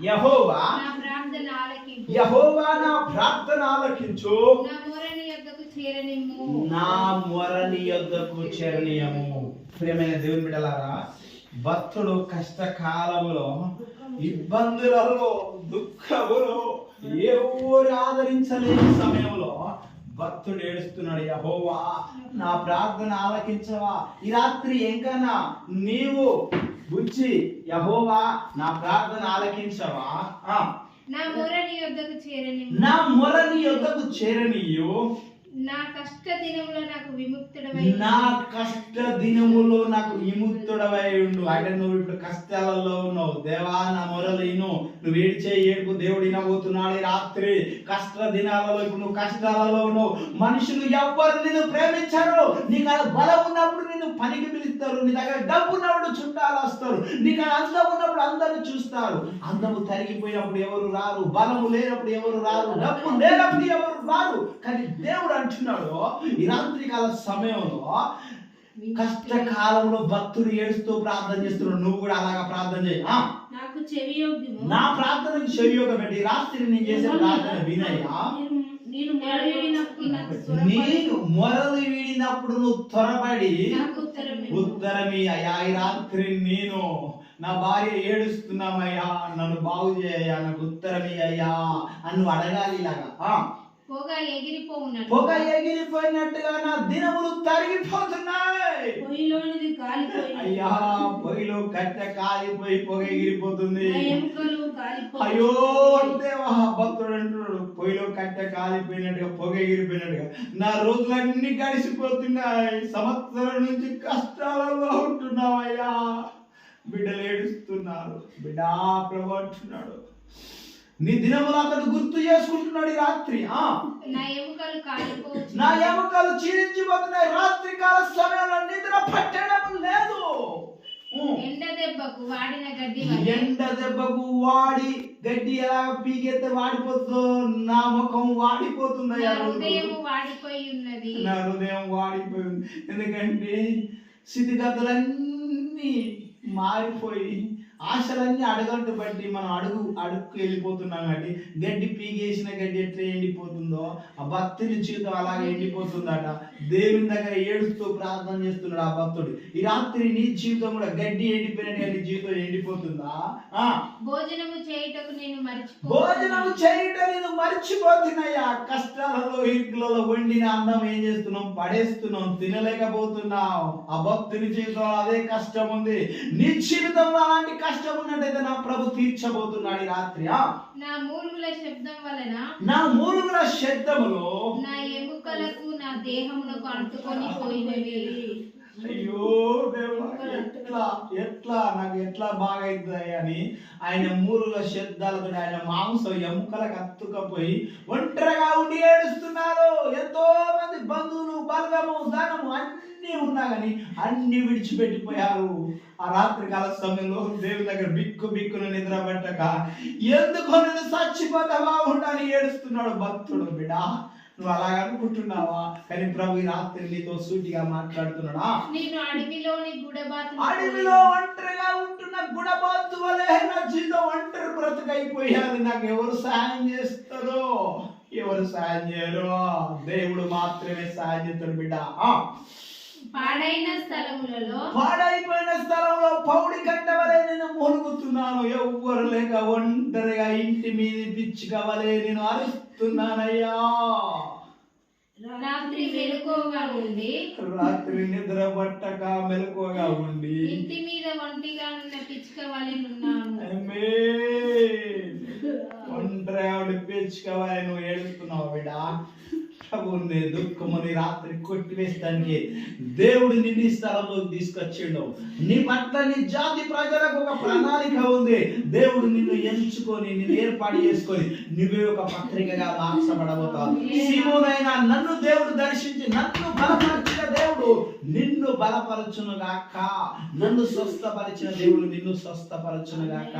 యెహోవా నా ప్రార్థన ఆలకించు. యెహోవా నా ప్రార్థన ఆలకించు. నా మొరని యొద్దకు చేరనిమ్ము. నా మొరని యొద్దకు చేరనీయము. ప్రియమైన దేవుని బిడ్డలారా, భక్తుడు కష్టకాలములో, ఇబ్బందులలో, దుఃఖములో, ఎవరు ఆదరించలేని సమయంలో భక్తుడు ఏడుస్తున్నాడు. యెహోవా నా ప్రార్థన ఆలకించవా? ఈ రాత్రి ఎంకన్నా నీవు బుచ్చి యెహోవా నా ప్రార్థన ఆలకించవా? నా మొరని యొద్దకు చేరనిమ్ము. నా మొరని యొద్దకు చేరనీయు. నా కష్ట దినములో నాకు విముక్తుడవై నా కష్ట దినములో నాకు విముక్తుడవై ఉండు. అంటే నువ్వు ఇప్పుడు కష్టాలలో ఉన్నావు. దేవా నా మొరలు ఇను. నువ్వు ఏడ్చే ఏడుపు దేవుడు వినబోతున్నాడు. రాత్రి కష్ట దినాలలో ఇప్పుడు నువ్వు కష్టాలలో ఉన్నావు. మనుషులు ఎవ్వరు నిన్ను ప్రేమించరు. నీకు బలం ఉన్నప్పుడు నిన్ను పనికి పిలుస్తారు. నీ దగ్గర డబ్బు ఉన్నప్పుడు చుట్టాలు వస్తారు. నీకు అందం ఉన్నప్పుడు అందరూ చూస్తారు. అందము తరిగిపోయినప్పుడు ఎవరు రారు. బలము లేనప్పుడు ఎవరు రారు. డబ్బు లేనప్పుడు ఎవరు రారు. కానీ దేవుడు అంటున్నాడు, ఈ రాత్రి కాల సమయంలో కష్టకాలంలో భక్తులు ఏడుస్తూ ప్రార్థన చేస్తున్నాడు. నువ్వు కూడా అలాగా ప్రార్థన చేయి. నాకు చెవియొగ్గుము. నా ప్రార్థనకు చెవియొగ్గ పెట్టి రాత్రి నేను చేసే ప్రార్థన వినయ్యా. నేను మొరలు వీడినప్పుడు నువ్వు త్వరపడి ఉత్తరమి అయ్యా. ఈ రాత్రి నేను నా భార్య ఏడుస్తున్నామయ్యా, నన్ను బాగు చేయయ్యా, నాకు ఉత్తరమి అయ్యా అని నువ్వు అడగాలి. ఇలాగా పొగ ఎగిరిపోయినట్టుగా నా దినములు తరిగిపోతున్నాయి. పొయ్యిలోనిది కాలిపోయి అయ్యా, పొయ్యిలో కట్టె కాలిపోయి పొగ ఎగిరిపోతుంది. అయ్యో దేవా, భక్తుడు అంటున్నాడు, పొయ్యిలో కట్టె కాలిపోయినట్టుగా పొగ ఎగిరిపోయినట్టుగా నా రోజులన్నీ గడిచిపోతున్నాయి. సంవత్సరం నుంచి కష్టాలలో ఉంటున్నావయ్యా. బిడ్డలు ఏడుస్తున్నారు. బిడ్డా ప్రభు అంటున్నాడు, నీ దినములు అతడు గుర్తు చేసుకుంటున్నాడు. ఈ రాత్రి నా ఎముకలు క్షీణించిపోతున్నాయి. రాత్రి కాల సమయంలో నిద్ర పట్టడం లేదు. ఎండ దెబ్బకు వాడి గడ్డి ఎలా పీకెత్తే వాడిపోతుందో నా ముఖం వాడిపోతుంది. నా హృదయం వాడిపోయి ఉన్నది. ఎందుకంటే స్థితిగతులన్నీ మారిపోయి ఆశలన్నీ అడగట్టు బట్టి మనం అడుగుకు వెళ్ళిపోతున్నాం. కాబట్టి గడ్డి పీగేసిన గడ్డి ఎట్లా ఎండిపోతుందో ఆ భక్తుని జీవితం అలాగే ఎండిపోతుందట. దేవుని దగ్గర ఏడుస్తూ ప్రార్థన చేస్తున్నాడు ఆ భక్తుడు. ఈ రాత్రి నీ జీవితం కూడా గడ్డి ఎండిపోయినట్టుగా నీ జీవితం ఎండిపోతుందా? భోజనము చేయటం నేను మర్చిపోతున్నాయా. కష్టాలలో ఇరుకులలో వండిన అన్నం ఏం చేస్తున్నాం? పడేస్తున్నాం, తినలేకపోతున్నావు. ఆ భక్తుని జీవితంలో అదే కష్టం ఉంది. నీ జీవితంలో అలాంటి కష్టం ఉన్నట్టయితే నా ప్రభు తీర్చబోతున్నాడు ఈ రాత్రి. నా మూలుగుల శబ్దములో నా ఎముకలకు నా దేహమునకు అంటుకొని పోయినవి. అయ్యో దేవా, ఎట్లా నాకు ఎట్లా బాగా అవుతుంది అని ఆయన మూలుగుల శబ్దాలతో ఆయన మాంసం ఎముకలకు అత్తుకపోయి ఒంటరిగా ఉండి ఏడుస్తున్నారు. ఎంతో మంది బంధువులు, బలగము, ధనము అన్ని ఉన్నా కానీ అన్ని విడిచిపెట్టిపోయారు. ఆ రాత్రి కాల సమయంలో దేవుని దగ్గర బిక్కును నిద్ర పట్టక ఎందుకో నేను చచ్చిపోతావా ఉండాలని ఏడుస్తున్నాడు భక్తుడు. బిడ్డా, నువ్వు అలాగ అనుకుంటున్నావా? కానీ ప్రభు ఈ రాత్రి నీతో సూటిగా మాట్లాడుతున్నాడా? నేను అడవిలో ఒంటరిగా ఉంటున్న గుడబాతు వలె నా జీవితం ఒంటరి బ్రతుకైపోయాది. నాకు ఎవరు సాయం చేస్తారో, ఎవరు సాయం చేయరో? దేవుడు మాత్రమే సాయం చేస్తాడు. బిడ్డ, పాడైపోయిన స్థలంలో పౌడి గంట వలె నేను మూలుగుతున్నాను. ఎవ్వరు లేక ఒంటరిగా ఇంటి మీద పిచ్చుక వలె నేను అరుస్తున్నానయ్యా. రాత్రి నిద్ర పట్టక మెలకువగా ఉండి ఇంటి మీద ఒంటిగా ఉన్న పిచ్చుక వలె ఉన్నాను. ఒంటరిగా ఉండి పిచ్చుక వలె నువ్వు ఏడుస్తున్నావు. బిడ్డ, నీ దుఃఖముని రాత్రి కొట్టివేస్తానికి దేవుడు నిన్ను స్థలంలోకి తీసుకొచ్చిండు. నీ పట్ల నీ జాతి ప్రజలకు ఒక ప్రణాళిక ఉంది. దేవుడు నిన్ను ఎంచుకొని నిన్ను ఏర్పాటు చేసుకొని నువ్వే ఒక పత్రికగా మార్చబడబోతావు. సీమోనైనా నన్ను దేవుడు దర్శించి నన్ను బలపరిచిన దేవుడు నిన్ను బలపరచును గాక. నన్ను స్వస్థపరిచిన దేవుడు నిన్ను స్వస్థపరచును గాక.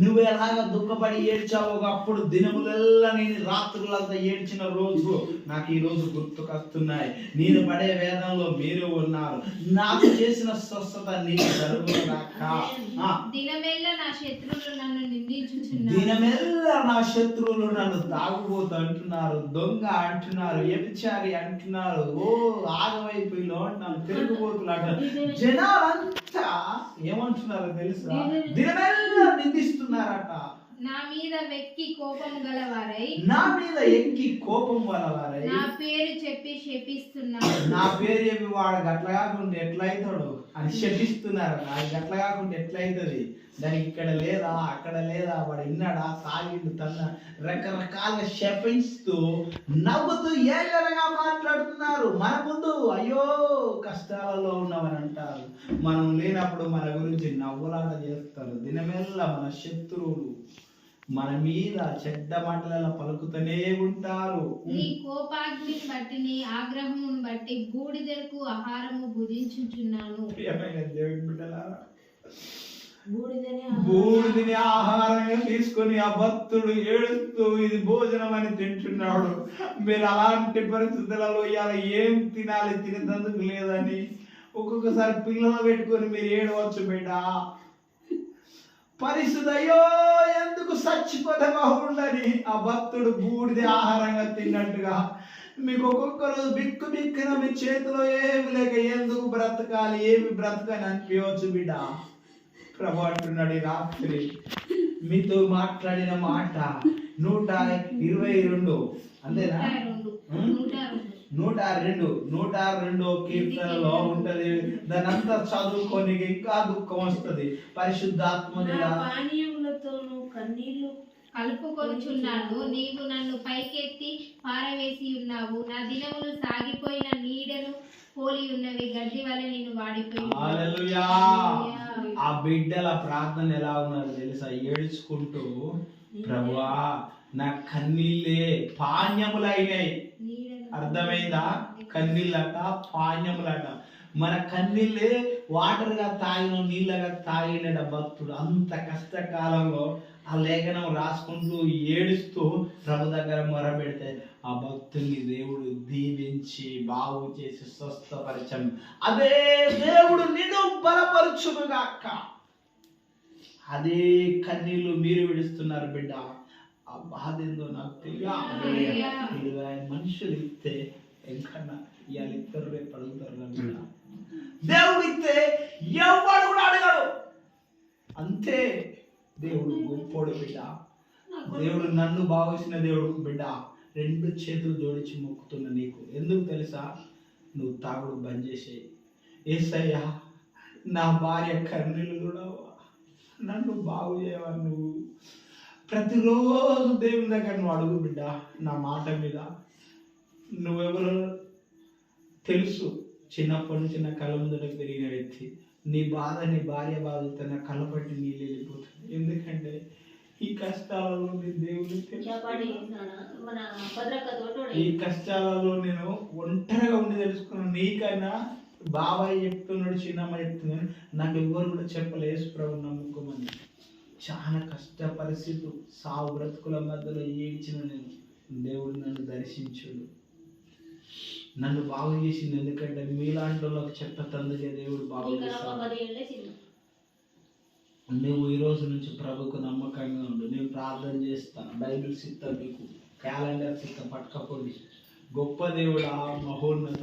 నువ్వు ఎలాగ దుఃఖపడి ఏడ్చావో అప్పుడు దినములెల్లా నేను రాత్రులంతా ఏడ్చిన రోజు నాకు ఈ రోజు గుర్తుకొస్తున్నాయి. నేను పడే వేదనలో మీరు ఉన్నారు. నాకు చేసిన స్వస్థత నీకు జరుగును గాక. దినమెల్లా నా శత్రువులు నన్ను నిందించుచున్నారు. దినమెల్లా నా శత్రువులు నన్ను తాగుబోతు అంటున్నారు, దొంగ అంటున్నారు, వ్యభిచారి అంటున్నారు, ఓ ఆగమైపోయిలో అంటున్నారు, తిరుగుబోతులు అంటున్నారు. జనాలంతా ఏమంటున్నారో తెలుసా? దినమెల్లా నిందిస్తున్నారట. నా మీద ఎక్కి కోపం గలవారై నా పేరు చెప్పి శపిస్తున్నారు. నా పేరు చెప్పి వాడు గట్ల కాకుండా ఎట్లయితాడు అని శపిస్తున్నారు. అది గట్ల కాకుండా ఎట్లయితుంది, దానికి ఇక్కడ లేదా అక్కడ లేదా, వాడు విన్నాడా, తాగిండు, తన రకరకాలుగా శపిస్తూ నవ్వుతూ ఏళ్ళగా మాట్లాడుతున్నారు. మన ముందు అయ్యో కష్టాలలో ఉన్నామని అంటారు, మనం లేనప్పుడు మన గురించి నవ్వులాట చేస్తారు. దినమెల్లా మన శత్రువులు మన మీద చెడ్డ మాటలలో పలుకుతూనే ఉంటారు. నీ కోపాగ్ని బట్టి నీ ఆగ్రహమును బట్టి బూడిదకు ఆహారము భుజించుచున్నాను. దేవుని బిడ్డలారా, బూడిదని ఆహారంగా తీసుకొని ఆ భక్తుడు ఏడుస్తూ ఇది భోజనం అని తింటున్నాడు. మీరు అలాంటి పరిస్థితులలో ఇలా ఏం తినాలి, తినేందుకు లేదని ఒక్కొక్కసారి పిల్లలు పెట్టుకొని మీరు ఏడవచ్చు బిడ్డ. పరిస్థితయ్యో ఎందుకు చచ్చిపోతే బాగుండని ఆ భక్తుడు బూడిది ఆహారంగా తిన్నట్టుగా మీకు ఒక్కొక్క రోజు బిక్కు బిక్కున మీ చేతిలో ఏమి లేక ఎందుకు బ్రతకాలి, ఏమి బ్రతకని అనిపించవచ్చు బిడ్డ. ప్రభు అంటున్నాడు ఈ రాత్రి మీతో మాట్లాడిన మాట 122 అంతేనా? 102 కీర్తనలో ఉంటది. దాని అంతా చదువుకొని ఇంకా దుఃఖం వస్తుంది. పరిశుద్ధాత్మనిగా కన్నీళ్లు కలుపుకొనుచున్నాను. నీవు నన్ను పైకెత్తి పారవేసి ఉన్నావు. నా దినములు సాగిపోయిన నీడను పోలి ఉన్నవి, గడ్డి వల్ల నేను వాడిపోయి. హల్లెలూయా. ఆ బిడ్డల ప్రార్థన ఎలా ఉన్నారు తెలుసా? ఏడ్చుకుంటూ ప్రభువా నా కన్నీళ్ళే పానీయములైనాయి. అర్థమైందా? కన్నీళ్ళట పానీయములట. మన కన్నీళ్ళే వాటర్ గా తాగిన నీళ్ళగా తాగిన భక్తుడు అంత కష్టకాలంలో ఆ లేఖనం రాసుకుంటూ ఏడుస్తూ ప్రభు దగ్గర మొరపెడితే ఆ భక్తుని దేవుడు దీవించి బాగు చేసి స్వస్థపరచను. అదే దేవుడు నిన్ను బలపరచునుగాక. అదే కన్నీళ్ళు మీరు విడుస్తున్నారు బిడ్డ. ఆ బాధ ఏందో నాకు తెలియదు. మనుషులు ఇస్తే ఎంకన్నా ఇవాళ ఇద్దరు రేపు అడుగుతారు. దేవుడు ఇస్తే ఎవడు కూడా అడగడు. అంతే. దేవుడు గొప్పోడు బిడ్డ. దేవుడు నన్ను బాగోసిన దేవుడు బిడ్డ. 2 చేతులు జోడించి మొక్కుతున్నా నీకు. ఎందుకు తెలుసా? నువ్వు తాగుడు బంద్ చేసేయి. యేసయ్యా నా భార్య కన్నీళ్ళు చూడవా, నన్ను బాగు చేయవా. నువ్వు ప్రతిరోజు దేవుని దగ్గర నువ్వు అడుగు బిడ్డ. నా మాట మీద నువ్వెవరో తెలుసు. చిన్నప్పటి నుంచి నా కళ్ళ ముందర పెరిగిన వ్యక్తి. నీ బాధ, నీ భార్య బాధతో నా కళ్ళ పట్టి నీళ్ళు వెళ్ళిపోతుంది. ఎందుకంటే ఈ కష్టాలలో ఈ కష్టాలలో నేను ఒంటరిగా ఉండి తెలుసుకున్నాను. నీకైనా బాబాయ్ చెప్తున్నాడు, చిన్నమ్మ చెప్తున్నాడు, నాకు ఎవ్వరు కూడా చెప్పలే యేసు ప్రభువుని నమ్ముకోమని. చాలా కష్ట పరిస్థితులు, సావు బ్రతుకుల మధ్యలో ఏడ్చిన నేను దేవుడు నన్ను దర్శించుడు, నన్ను బాగు చేసింది. ఎందుకంటే మీలాంటి వాళ్ళకి చెప్పతందుకే దేవుడు బాగు చేస్తాడు. నువ్వు ఈ రోజు నుంచి ప్రభుకు నమ్మకంగా ఉండు. నేను ప్రార్థన చేస్తాను. బైబిల్ సిద్ధం, మీకు క్యాలెండర్ సిద్ధం పట్టుకపోండి. గొప్ప దేవుడా, మహోన్నత